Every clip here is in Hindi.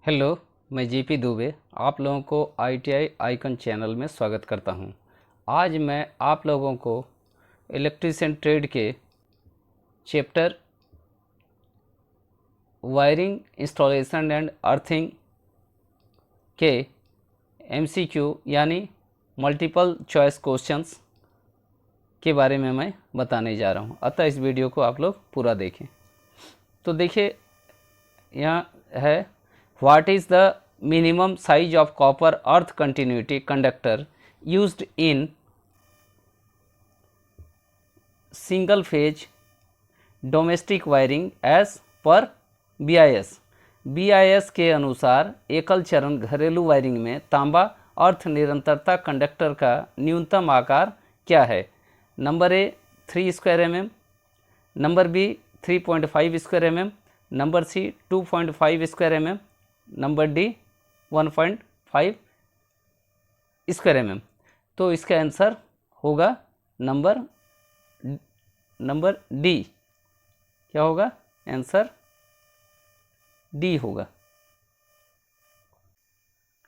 हेलो, मैं जेपी दुबे आप लोगों को आईटीआई आइकन चैनल में स्वागत करता हूं। आज मैं आप लोगों को इलेक्ट्रीशियन ट्रेड के chapter wiring installation and earthing के एमसीक्यू यानी मल्टीपल चॉइस क्वेश्चंस के बारे में मैं बताने जा रहा हूं, अतः इस वीडियो को आप लोग पूरा देखें। तो देखिए, यहाँ है what is the minimum size of copper earth continuity conductor used in single phase domestic wiring as per BIS। BIS के अनुसार एकल चरण घरेलू वायरिंग में तांबा अर्थ निरंतरता कंडक्टर का न्यूनतम आकार क्या है? Number A 3 square mm, number B 3.5 square mm, number C 2.5 square mm, number D 1.5 square mm। तो इसका आंसर होगा नंबर डी। क्या होगा? आंसर डी होगा।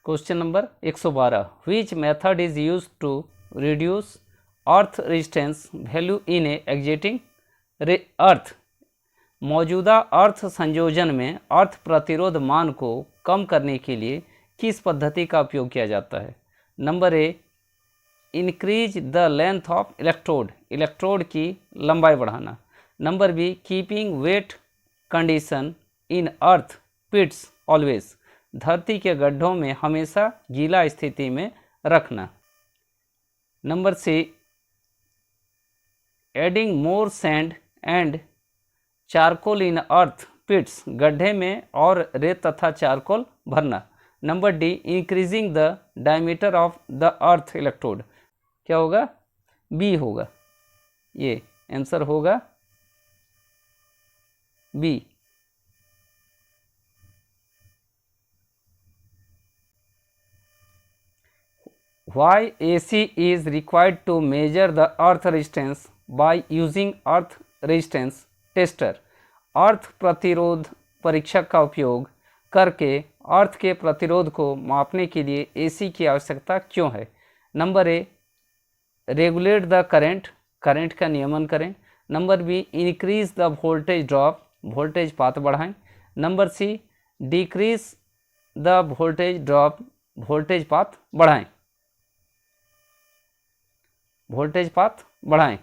Question number 112, which method is use to reduce earth resistance value in a existing earth. मौजूदा अर्थ संयोजन में अर्थ प्रतिरोध मान को कम करने के लिए किस पद्धति का उपयोग किया जाता है? Number A increase the length of electrode, electrode की लंबाई बढ़ाना। Number B keeping wet condition in earth pits always, धरती के गड्ढों में हमेशा गीला स्थिति में रखना। Number C adding more sand and charcoal in earth pits, गड्ढे में और रेत तथा चारकोल भरना। Number D increasing the diameter of the earth electrode. क्या होगा? बी होगा। ये आंसर होगा B. Why AC is required to measure the earth resistance by using earth resistance tester? अर्थ प्रतिरोध परीक्षक का उपयोग करके अर्थ के प्रतिरोध को मापने के लिए एसी की आवश्यकता क्यों है? Number A regulate the current, current का नियमन करें। Number B increase the voltage drop, voltage पात बढ़ाएं। Number C decrease the voltage drop, voltage पात बढ़ाएं, वोल्टेज पात बढ़ाएं।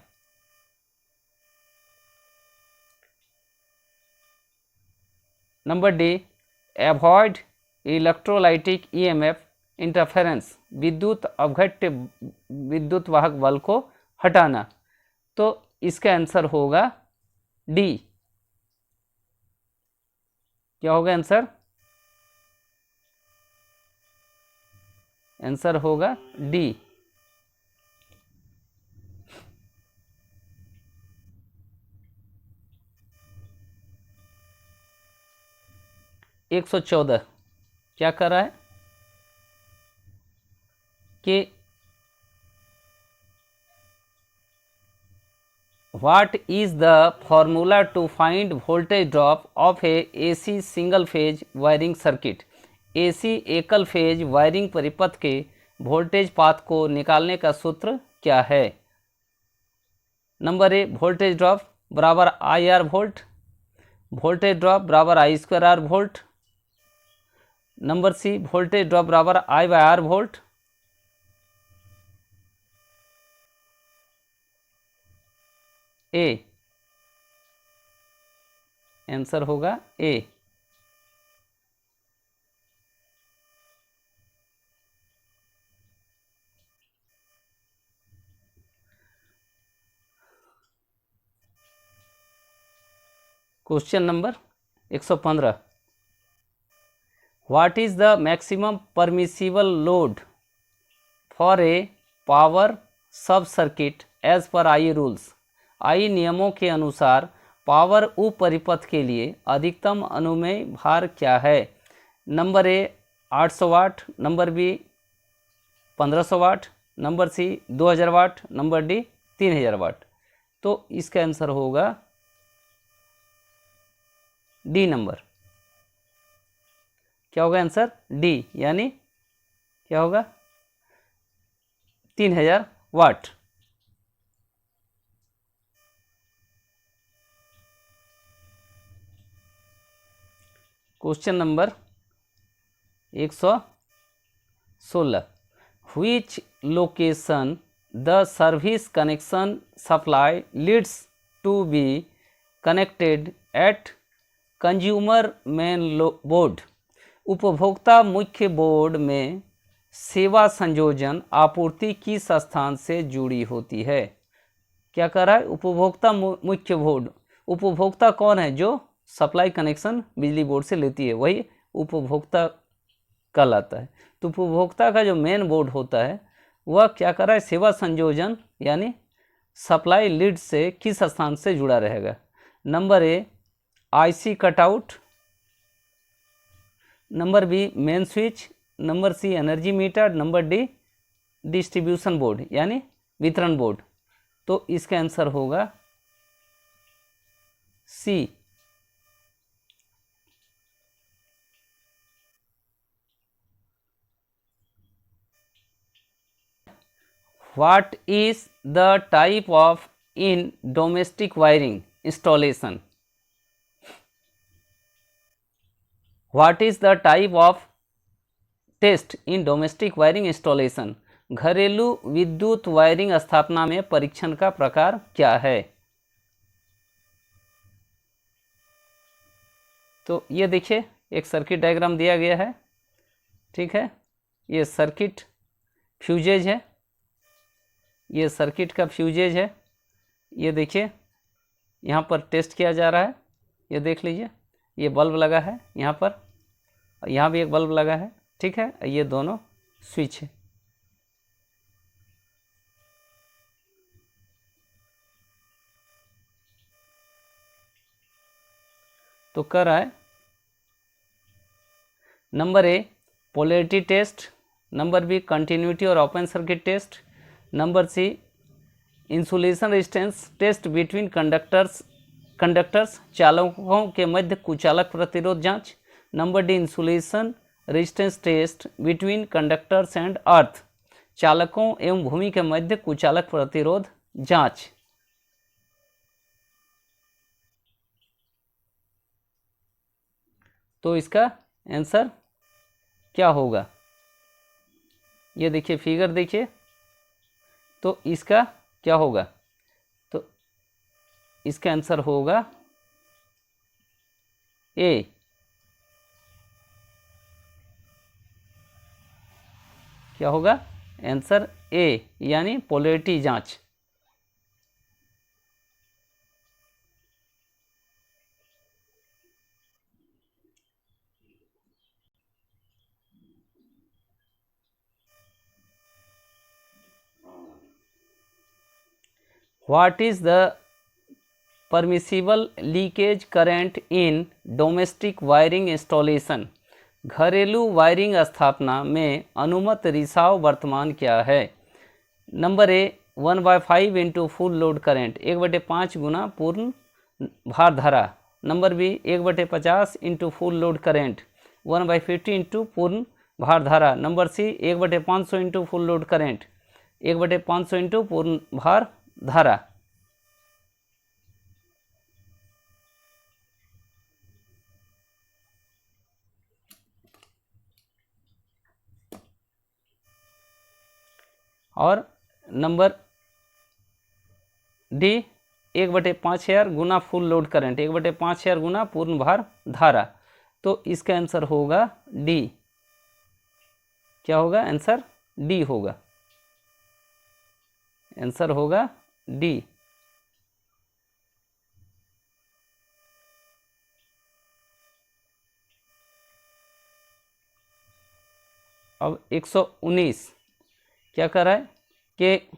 Number D avoid electrolytic EMF interference, विद्युत अपघट्य विद्युत वाहक बल को हटाना। तो इसका आंसर होगा डी। क्या होगा आंसर? आंसर होगा डी। एक 114 क्या कर रहा है कि what is the formula to find voltage drop of a AC single phase wiring circuit. AC एकल फेज वायरिंग परिपथ के वोल्टेज पाथ को निकालने का सूत्र क्या है? नंबर ए वोल्टेज ड्रॉप बराबर I R volt, voltage drop बराबर I square R volt. Number C voltage drop बराबर I by R volt. A answer होगा A. Question number 115, what is the maximum permissible load for a power sub circuit as per I rules. आई नियमों के अनुसार पावर उप परिपथ के लिए अधिकतम अनुमेय भार क्या है? Number A 800 watt, number B 1500 watt, number C 2000 watt, number D 3000 watt. तो इसका आंसर होगा डी नंबर। क्या होगा आंसर? डी, यानी क्या होगा? 3000 watt. Question number 116, which location the service connection supply leads to be connected at consumer main board? उपभोक्ता मुख्य बोर्ड में सेवा संयोजन आपूर्ति किस स्थान से जुड़ी होती है? क्या कर रहा है? उपभोक्ता मुख्य बोर्ड। उपभोक्ता कौन है? जो सप्लाई कनेक्शन बिजली बोर्ड से लेती है, वही उपभोक्ता कहलाता है। तो उपभोक्ता का जो मेन बोर्ड होता है वह क्या कर रहा है? सेवा संयोजन यानी सप्लाई लीड से किस स्थान से जुड़ा रहेगा? Number A IC cutout, number B main switch, number C energy meter, number D distribution board यानी वितरण बोर्ड। तो इसका आंसर होगा सी। What is the type of in domestic wiring installation? What is the type of test in domestic wiring installation? घरेलू विद्युत वायरिंग स्थापना में परीक्षण का प्रकार क्या है? तो ये देखिए एक सर्किट डायग्राम दिया गया है, ठीक है। ये सर्किट फ्यूजेज है, ये सर्किट का फ्यूजेज है। ये देखिए यहाँ पर टेस्ट किया जा रहा है, ये देख लीजिए, ये बल्ब लगा है यहाँ पर, यहाँ भी एक बल्ब लगा है, ठीक है। ये दोनों स्विच है। तो कर रहा है number A polarity test, number B continuity और open circuit test, number C insulation resistance test between conductors चालकों के मध्य कुचालक प्रतिरोध जांच, number D insulation resistance test between conductors and earth चालकों एवं भूमि के मध्य कुचालक प्रतिरोध जांच। तो इसका आंसर क्या होगा? ये देखिए फिगर देखिए, तो इसका क्या होगा? तो इसका आंसर होगा ए। क्या होगा आंसर? ए यानी पोलैरिटी जांच। What is the permissible leakage current in domestic wiring installation? घरेलू वायरिंग स्थापना में अनुमत रिसाव वर्तमान क्या है? Number A 1/5 into full load current, 1/5 गुना पूर्ण भार धारा। Number B 1/50 into full load current, 1/50 into पूर्ण भार धारा। Number C 1/500 into full load current, 1/500 into पूर्ण भार धारा। और नंबर डी 1/5000 गुना फुल लोड करंट, 1/5000 गुना पूर्ण भार धारा। तो इसका आंसर होगा डी। क्या होगा आंसर? डी होगा। आंसर होगा डी। अब 119 क्या कर रहा है कि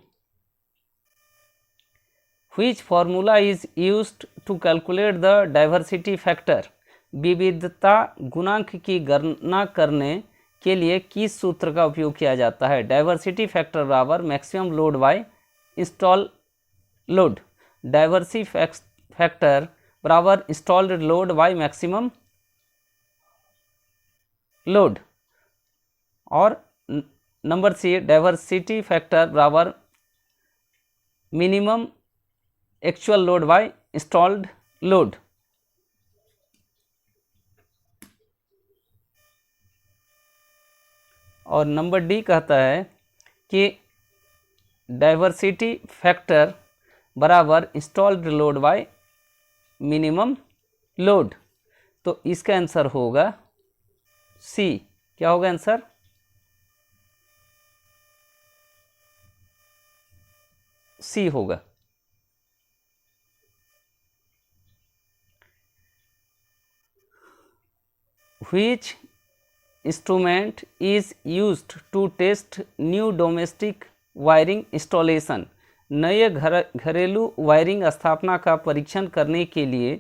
which formula is used to calculate the diversity factor? विविधता गुणांक की गणना करने के लिए किस सूत्र का उपयोग किया जाता है? डाइवर्सिटी फैक्टर बराबर maximum load by install load. Diversity factor बराबर installed load by maximum load, और नंबर सी डाइवर्सिटी फैक्टर बराबर minimum actual load by installed load. और नंबर डी कहता है कि डाइवर्सिटी फैक्टर बराबर installed load by minimum load. तो इसका आंसर होगा सी। क्या होगा आंसर? सी होगा। Which instrument is used to test new domestic wiring installation? नए घरेलू वायरिंग स्थापना का परीक्षण करने के लिए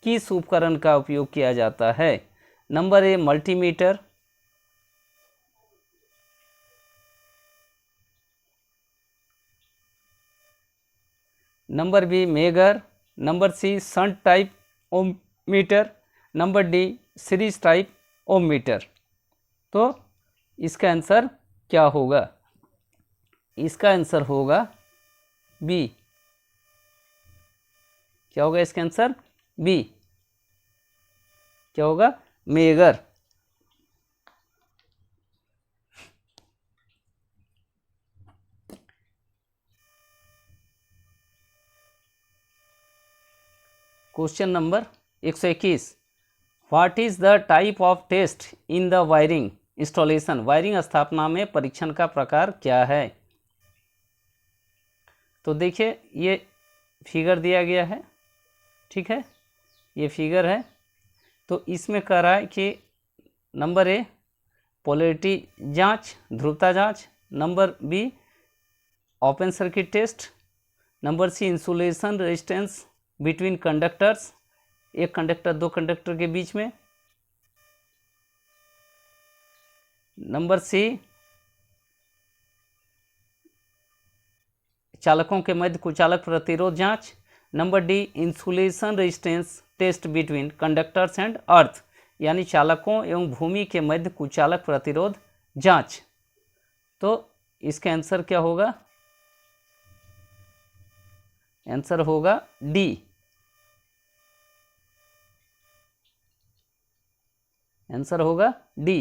किस उपकरण का उपयोग किया जाता है? Number A multimeter, number B megger, number C shunt type ohm meter, number D series type ohm meter. तो इसका आंसर क्या होगा? इसका आंसर होगा बी। क्या होगा इसका आंसर? बी। क्या होगा? Megger. Question number 121, what is the type of test in the wiring installation? Wiring स्थापना में परीक्षण का प्रकार क्या है? तो देखिए ये फिगर दिया गया है, ठीक है, ये फिगर है। तो इसमें कह रहा है कि नंबर ए पोलैरिटी जांच, ध्रुवता जांच, number B open circuit test, number C insulation resistance between conductors, एक कंडक्टर दो कंडक्टर के बीच में, नंबर सी चालकों के मध्य कुचालक प्रतिरोध जांच, number D insulation resistance test between conductors and earth, यानी चालकों एवं भूमि के मध्य कुचालक प्रतिरोध जांच। तो इसका आंसर क्या होगा? आंसर होगा डी। आंसर होगा D.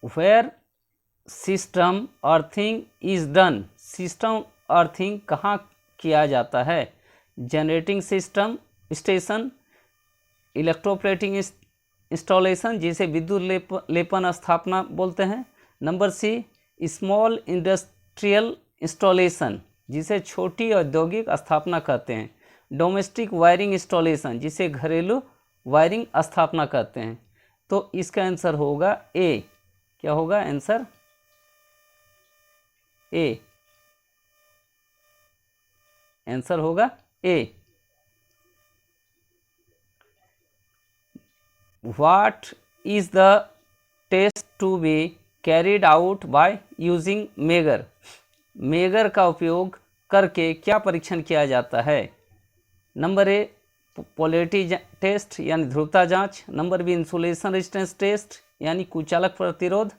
Where system earthing is done? System earthing कहाँ किया जाता है? Generating system station, electroplating installation जिसे विद्युत लेपन स्थापना बोलते हैं, number C small industrial installation जिसे छोटी औद्योगिक स्थापना कहते हैं, डोमेस्टिक वायरिंग इंस्टॉलेशन जिसे घरेलू वायरिंग स्थापना कहते हैं। तो इसका आंसर होगा ए। क्या होगा आंसर? ए। आंसर होगा A. What is the test to be carried out by using megger? Megger का उपयोग करके क्या परीक्षण किया जाता है? नंबर ए पोलैरिटी टेस्ट यानी ध्रुवता जांच, number B insulation resistance test यानी कुचालक प्रतिरोध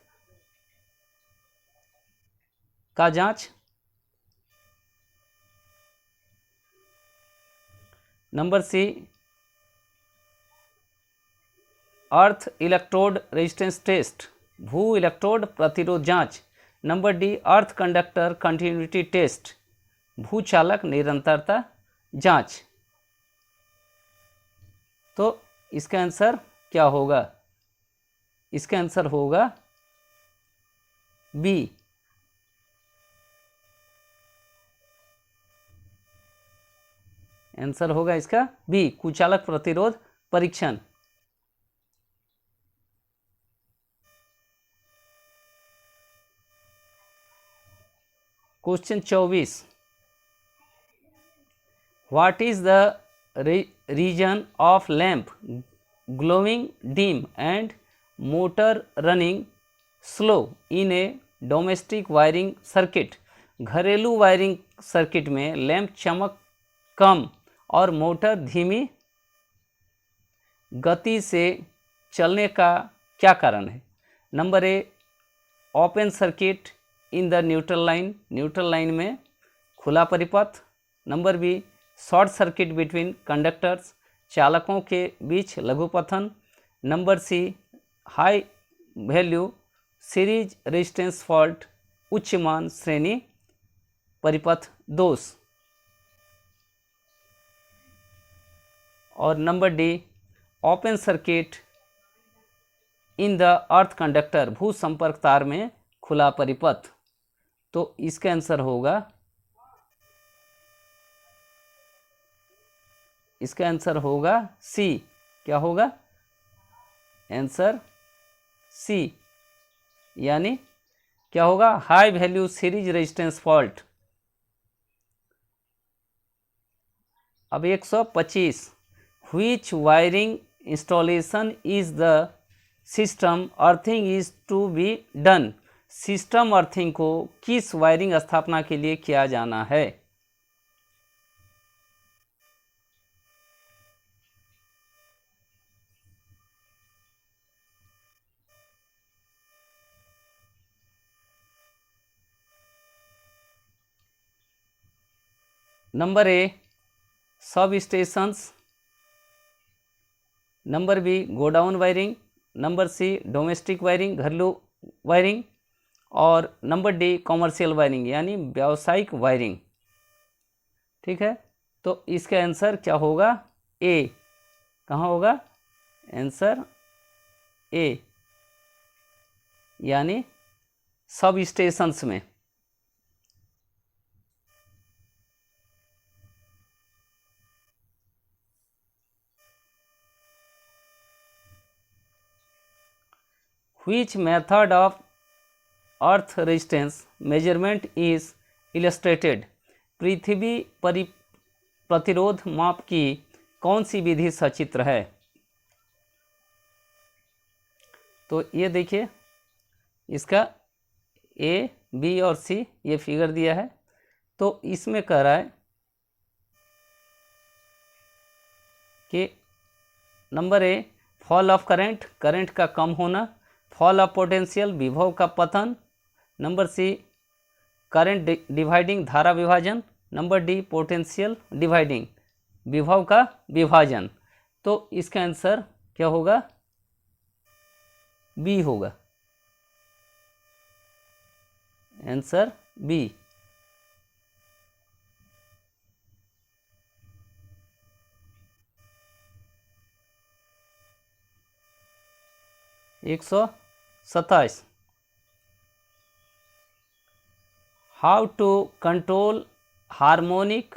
का जांच, number C earth electrode resistance test भू इलेक्ट्रोड प्रतिरोध जांच, number D earth conductor continuity test भूचालक निरंतरता जांच। तो इसका आंसर क्या होगा? इसका आंसर होगा बी। आंसर होगा इसका बी, कुचालक प्रतिरोध परीक्षण। Question 24, what is the reason of lamp glowing dim and motor running slow in a domestic wiring circuit? घरेलू वायरिंग सर्किट में लैंप चमक कम और मोटर धीमी गति से चलने का क्या कारण है? Number A, open circuit in the neutral line में खुला परिपथ। Number B, short circuit between conductors, चालकों के बीच लघुपथन। Number C, high value series resistance fault, उच्च मान श्रेणी परिपथ दोष। और number D, open circuit in the earth conductor, भू संपर्क तार में खुला परिपथ। तो इसका आंसर होगा, इसका आंसर होगा सी। क्या होगा? आंसर सी, यानी क्या होगा? High value series resistance fault. अब 125, which wiring installation is the system earthing is to be done. System earthing को किस वायरिंग स्थापना के लिए किया जाना है? Number A, substations. Number B, godown wiring. Number C, domestic wiring, घरेलू वायरिंग। और नंबर डी, कॉमर्शियल वायरिंग, यानी व्यावसायिक वायरिंग। ठीक है, तो इसका आंसर क्या होगा? ए। कहाँ होगा? आंसर ए, यानी सब स्टेशंस में। Which method of earth resistance measurement is illustrated? पृथ्वी प्रतिरोध माप की कौन सी विधि सचित्र है? तो ये देखिए, इसका ए, बी और सी ये फिगर दिया है। तो इसमें कह रहा है कि number A, fall of current, current का कम होना। फॉल ऑफ पोटेंशियल, विभव का पतन। नंबर सी, करंट डिवाइडिंग, धारा विभाजन। नंबर डी, पोटेंशियल डिवाइडिंग, विभव का विभाजन। तो इसका आंसर क्या होगा? बी होगा। Answer B. एक 127, how to control harmonic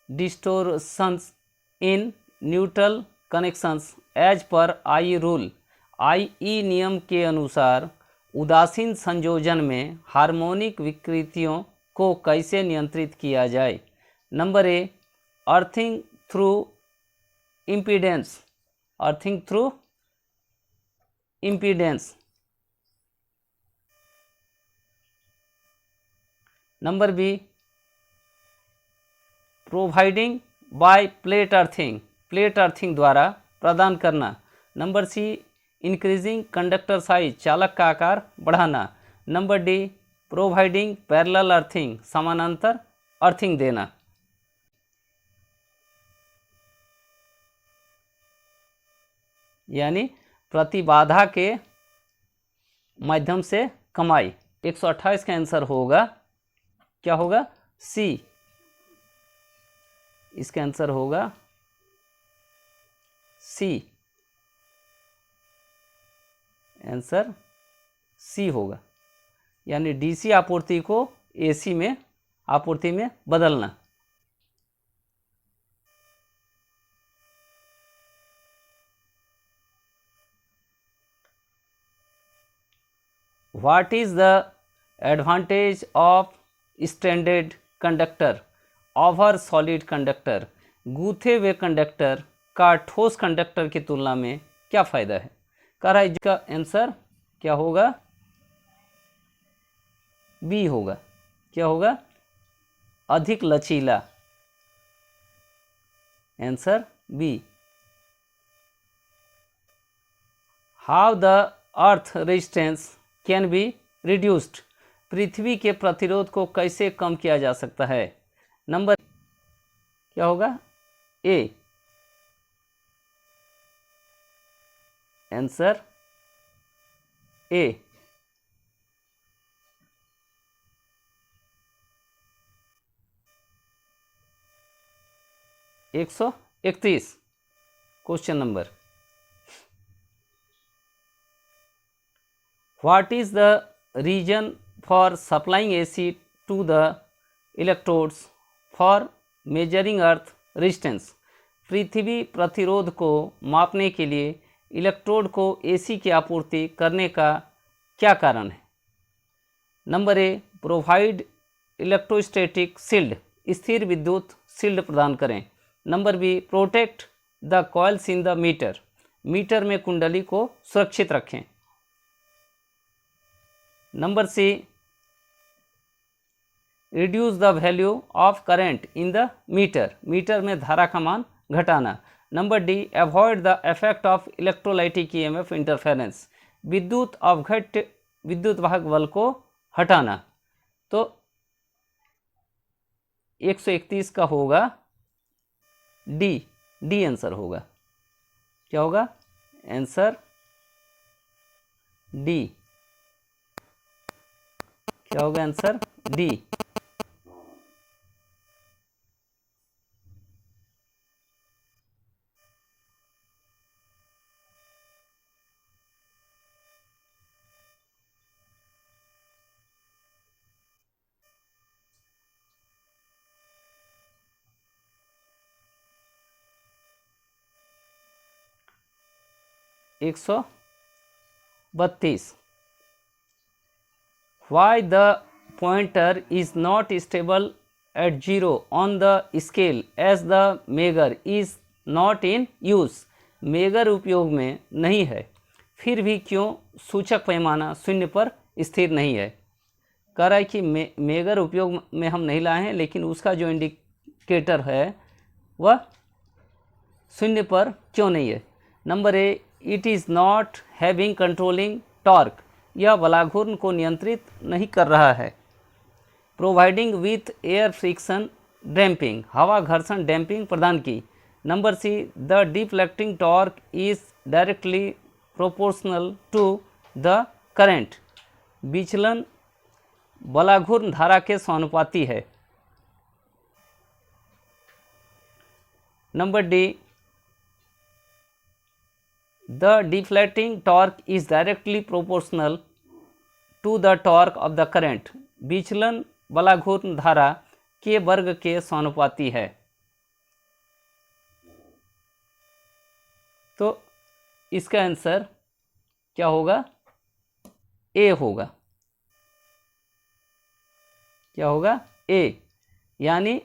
distortions in neutral connections as per I rule. आई नियम के अनुसार उदासीन संयोजन में हार्मोनिक विकृतियों को कैसे नियंत्रित किया जाए? Number A, earthing through impedance, earthing through impedance. Number B, providing by plate earthing, plate earthing द्वारा प्रदान करना। Number C, increasing conductor size, चालक का आकार बढ़ाना। Number D, providing parallel earthing, समानांतर अर्थिंग देना। यानी प्रतिबाधा के माध्यम से कमाई। 128 का आंसर होगा, क्या होगा? सी। इसका आंसर होगा सी, आंसर सी होगा, यानी डीसी आपूर्ति को एसी में आपूर्ति में बदलना। What is the advantage of stranded conductor over solid conductor? गूथे हुए कंडक्टर का ठोस कंडक्टर की तुलना में क्या फायदा है? कह रहा है इसका आंसर क्या होगा? बी होगा। क्या होगा? अधिक लचीला। Answer B. How the earth resistance can be reduced, पृथ्वी के प्रतिरोध को कैसे कम किया जा सकता है? नंबर क्या होगा? A. Answer A. 131 question number. What is the reason for supplying AC to the electrodes for measuring earth resistance? पृथ्वी प्रतिरोध को मापने के लिए इलेक्ट्रोड को AC की आपूर्ति करने का क्या कारण है? Number A, provide electrostatic shield, स्थिर विद्युत शील्ड प्रदान करें। Number B, protect the coils in the meter, meter में कुंडली को सुरक्षित रखें। Number C, reduce the value of current in the meter, meter में धारा का मान घटाना। Number D, avoid the effect of electrolytic EMF interference, विद्युत अवघट्य विद्युत वाहक बल को हटाना। तो 131 का होगा डी, डी आंसर होगा। क्या होगा? Answer D. क्या होगा आंसर? डी। एक 132 Why the pointer is not stable at 0 on the scale as the measure is not in use? Megger उपयोग में नहीं है, फिर भी क्यों सूचक पैमाना शून्य पर स्थिर नहीं है? कह रहा है कि मेगर उपयोग में हम नहीं लाए हैं, लेकिन उसका जो इंडिकेटर है वह शून्य पर क्यों नहीं है? Number A, it is not having controlling torque, यह बलाघूर्ण को नियंत्रित नहीं कर रहा है। Providing with air friction damping, हवा घर्षण डैम्पिंग प्रदान की। Number C, the deflecting torque is directly proportional to the current, विचलन बलाघूर्ण धारा के समानुपाती है। Number D, the deflecting torque is directly proportional to the torque of the current, विचलन बलाघूर्ण धारा के वर्ग के समानुपाती है। तो इसका आंसर क्या होगा? ए होगा। क्या होगा? ए, यानी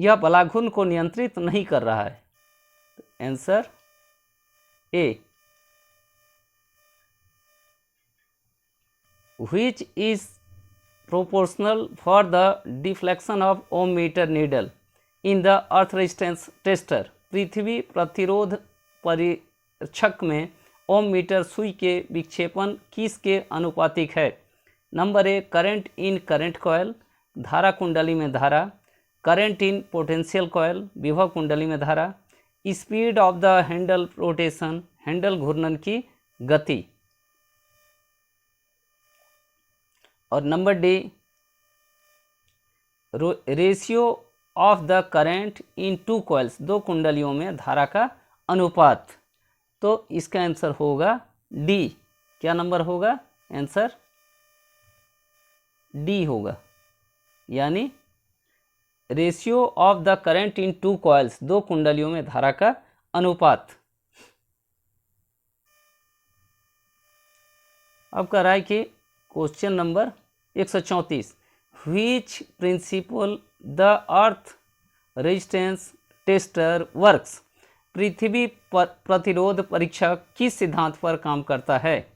यह बलाघूर्ण को नियंत्रित नहीं कर रहा है। Answer A. which is proportional for the deflection of ohm meter needle in the earth resistance tester, पृथ्वी प्रतिरोध परीक्षक में ओम मीटर सुई के विक्षेपण किसके अनुपातिक है? Number A, current in current coil, धारा कुंडली में धारा। करंट इन पोटेंशियल कॉयल, विभव कुंडली में धारा। Speed of the handle rotation, handle घूर्णन की गति। और number D, ratio of the current in two coils, दो कुंडलियों में धारा का अनुपात। तो इसका आंसर होगा डी। क्या नंबर होगा? आंसर डी होगा, यानी ratio of the current in two coils, दो कुंडलियों में धारा का अनुपात। अब कह रहा है कि question number 134, which principle the earth resistance tester works, पृथ्वी प्रतिरोध परीक्षक किस सिद्धांत पर काम करता है?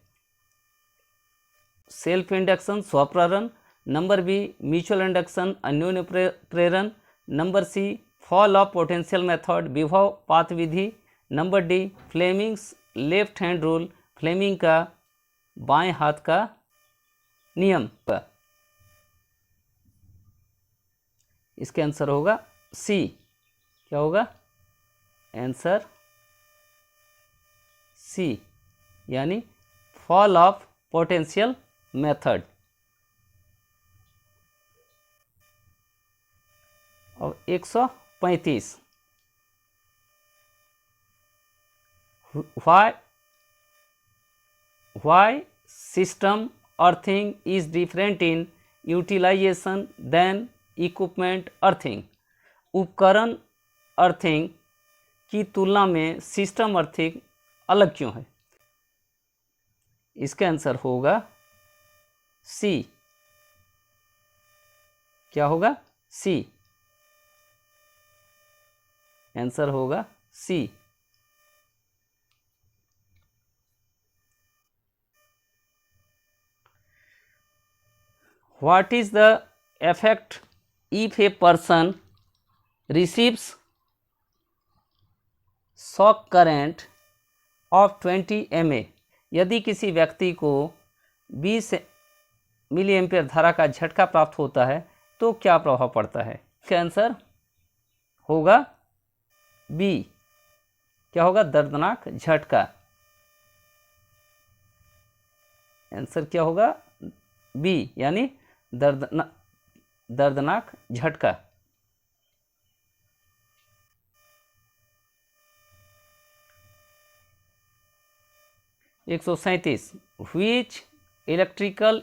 सेल्फ इंडक्शन स्वप्रेरण, नंबर बी म्यूचुअल इंडक्शन अन्योन्य प्रेरण, number C fall of potential method विभव पात विधि, number D Fleming's left hand rule Fleming का बाएं हाथ का नियम। इसके आंसर होगा सी। क्या होगा आंसर? सी, यानी फॉल ऑफ पोटेंशियल मेथड। और 135 why system earthing is different in utilization than equipment earthing। उपकरण अर्थिंग की तुलना में सिस्टम अर्थिंग अलग क्यों है? इसका आंसर होगा सी। क्या होगा? सी। आंसर होगा सी। What is the effect if a person receives shock current of 20 mA? यदि किसी व्यक्ति को 20 मिली एम्पियर धारा का झटका प्राप्त होता है तो क्या प्रभाव पड़ता है? इसका आंसर होगा बी। क्या होगा? दर्दनाक झटका। आंसर क्या होगा? बी, यानी दर्दनाक झटका। एक 137 which electrical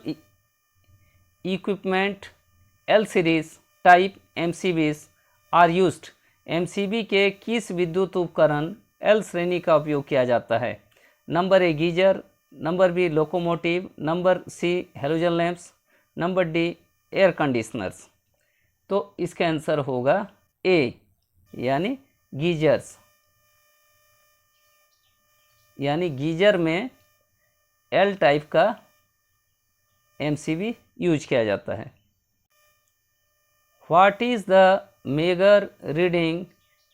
equipment L series type MCBs are used. MCB के किस विद्युत उपकरण एल श्रेणी का उपयोग किया जाता है? Number A geyser, number B locomotive, number C halogen lamps, number D air conditioners. तो इसका आंसर होगा ए, यानी गीजर्स। यानी गीजर में एल टाइप का एमसीबी यूज किया जाता है। What is the megger reading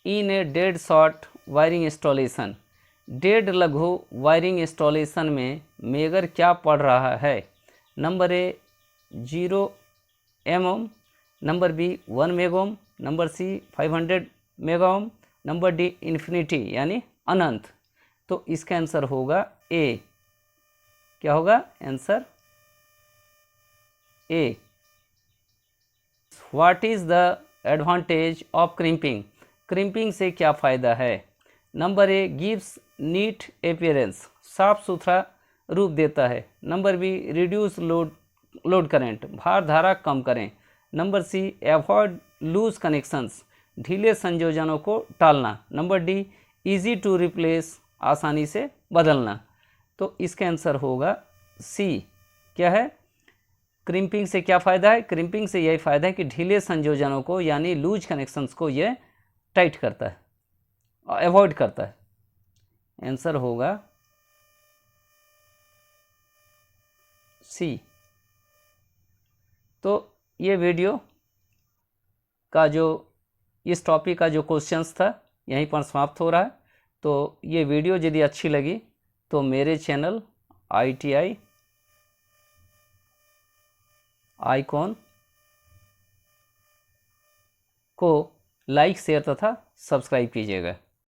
in a dead short wiring installation. Dead लघु वायरिंग इंस्टॉलेशन में मेगर क्या पढ़ रहा है? Number A 0 mΩ, number B 1 megaohm, number C 500 megaohm, number D infinity यानी अनंत। तो इसका आंसर होगा ए। क्या होगा answer? A. What is the advantage of crimping. Crimping से क्या फ़ायदा है? Number A gives neat appearance, साफ सुथरा रूप देता है। Number B reduce load current, भार धारा कम करें। Number C avoid loose connections, ढीले संयोजनों को टालना। Number D easy to replace, आसानी से बदलना। तो इसका आंसर होगा सी। क्या है? क्रिम्पिंग से क्या फ़ायदा है? क्रिम्पिंग से यही फ़ायदा है कि ढीले संयोजनों को यानी लूज कनेक्शंस को ये टाइट करता है, अवॉइड करता है। आंसर होगा सी। तो ये वीडियो का जो इस टॉपिक का जो क्वेश्चंस था यहीं पर समाप्त हो रहा है। तो ये वीडियो यदि अच्छी लगी तो मेरे चैनल ITI आइकॉन को लाइक शेयर तथा सब्सक्राइब कीजिएगा।